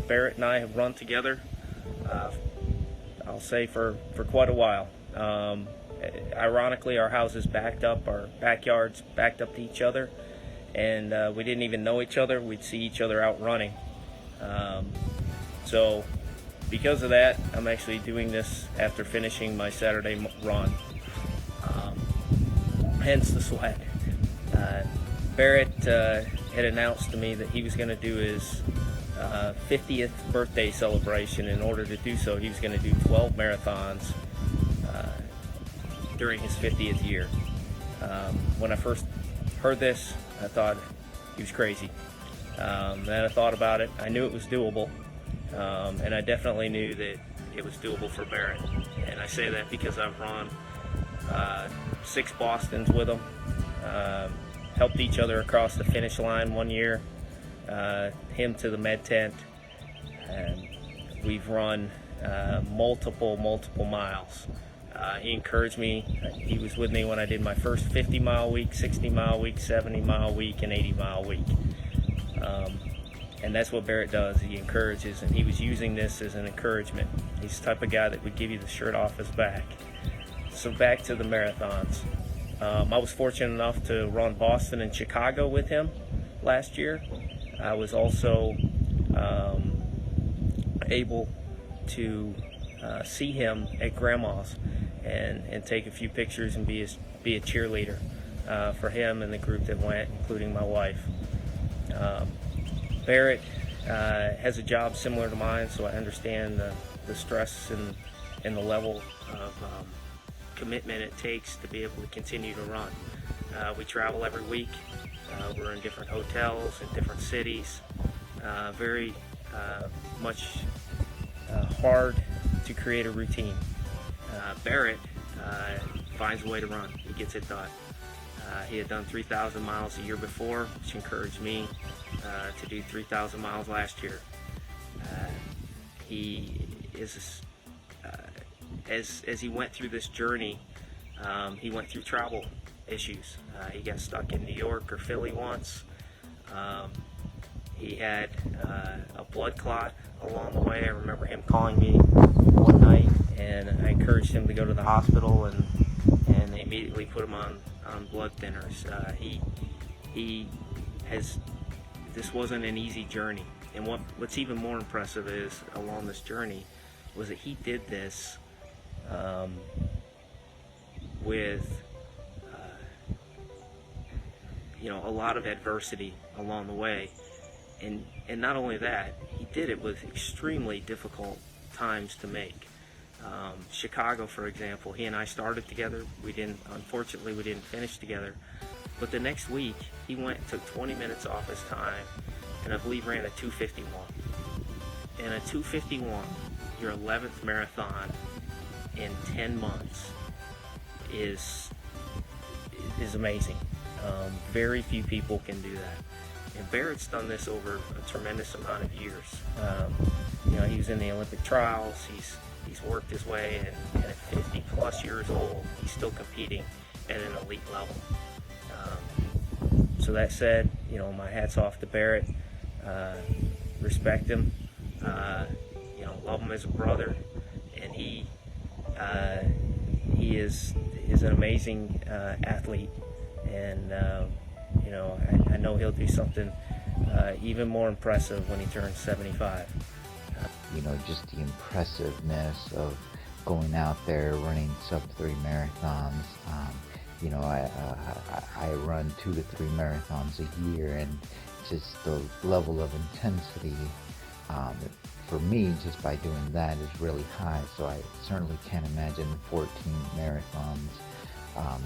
Barrett and I have run together, I'll say for quite a while. Ironically, our houses backed up, our backyards backed up to each other, and we didn't even know each other. We'd see each other out running. So because of that, I'm actually doing this after finishing my Saturday run. Hence the sweat. Barrett had announced to me that he was going to do his 50th birthday celebration. In order to do so, he was going to do 12 marathons during his 50th year. When I first heard this, I thought he was crazy. Then I thought about it. I knew it was doable, and I definitely knew that it was doable for Barrett. And I say that because I've run 6 Bostons with him, helped each other across the finish line one year, him to the med tent, and we've run multiple miles. He encouraged me. He was with me when I did my first 50-mile week, 60-mile week, 70-mile week, and 80-mile week. And that's what Barrett does. He encourages, and he was using this as an encouragement. He's the type of guy that would give you the shirt off his back. So back to the marathons. I was fortunate enough to run Boston and Chicago with him last year. I was also able to see him at Grandma's and take a few pictures and be a cheerleader for him and the group that went, including my wife. Barrett has a job similar to mine, so I understand the stress and the level of commitment it takes to be able to continue to run. We travel every week. We're in different hotels in different cities. Very much hard to create a routine. Barrett finds a way to run. He gets it done. He had done 3,000 miles a year before, which encouraged me to do 3,000 miles last year. He is, as he went through this journey, he went through travel issues. He got stuck in New York or Philly once. He had a blood clot along the way. I remember him calling me one night, and I encouraged him to go to the hospital, and they immediately put him on blood thinners. This wasn't an easy journey, and what's even more impressive is along this journey was that he did this with a lot of adversity along the way, and not only that, he did it with extremely difficult times to make. Chicago, for example, he and I started together. Unfortunately, we didn't finish together. But the next week, he went and took 20 minutes off his time, and I believe ran a 2:51. And a 2:51, your 11th marathon in 10 months, is amazing. Very few people can do that. And Barrett's done this over a tremendous amount of years. He was in the Olympic trials. He's worked his way, and at 50 plus years old, he's still competing at an elite level. So that said, my hat's off to Barrett. Respect him. Love him as a brother, and he is an amazing athlete, and I know he'll do something even more impressive when he turns 75. Just the impressiveness of going out there running sub-3 marathons. I run 2 to 3 marathons a year, and just the level of intensity for me, just by doing that, is really high. So I certainly can't imagine the 14 marathons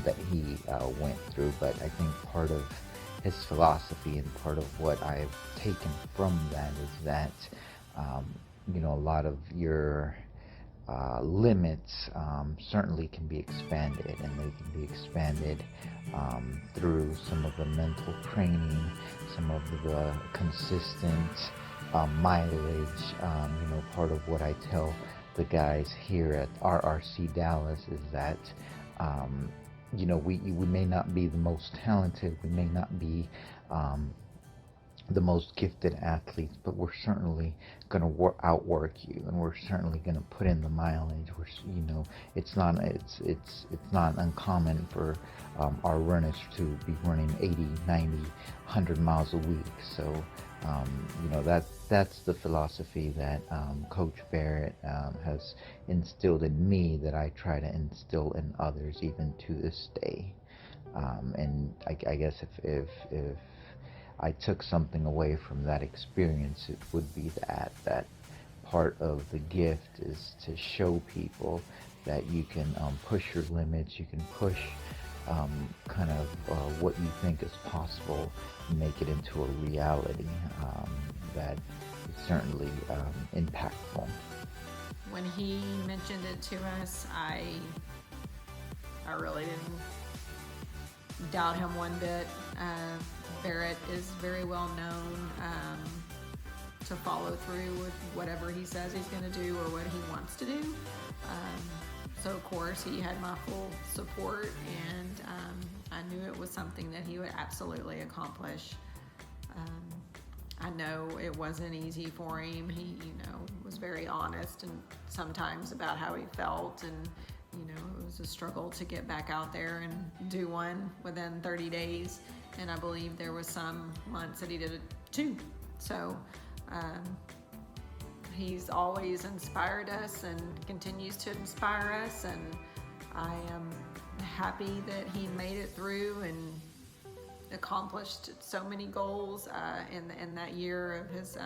that he went through. But I think part of his philosophy and part of what I've taken from that is that a lot of your limits certainly can be expanded, and they can be expanded through some of the mental training, some of the consistent mileage. Part of what I tell the guys here at RRC Dallas is that we may not be the most talented, we may not be the most gifted athletes, but we're certainly going to outwork you, and we're certainly going to put in the mileage. It's not uncommon for our runners to be running 80, 90, 100 miles a week. So that's the philosophy that Coach Barrett has instilled in me, that I try to instill in others even to this day. And I guess if I took something away from that experience, it would be that part of the gift is to show people that you can push your limits, you can push what you think is possible and make it into a reality that is certainly impactful. When he mentioned it to us, I really didn't doubt him one bit. Barrett is very well known to follow through with whatever he says he's going to do or what he wants to do. So of course he had my full support, and I knew it was something that he would absolutely accomplish. I know it wasn't easy for him. He, was very honest and sometimes about how he felt, and it was a struggle to get back out there and do one within 30 days. And I believe there was some months that he did it 2. So he's always inspired us and continues to inspire us, and I am happy that he made it through and accomplished so many goals in that year of his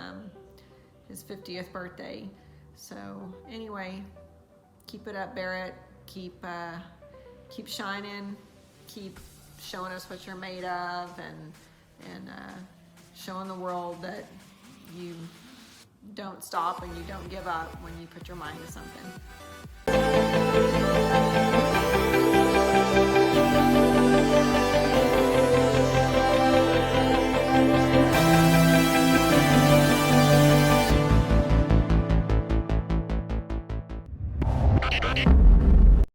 50th birthday. So anyway, keep it up, Barrett. Keep shining. Keep showing us what you're made of, and showing the world that you don't stop and you don't give up when you put your mind to something.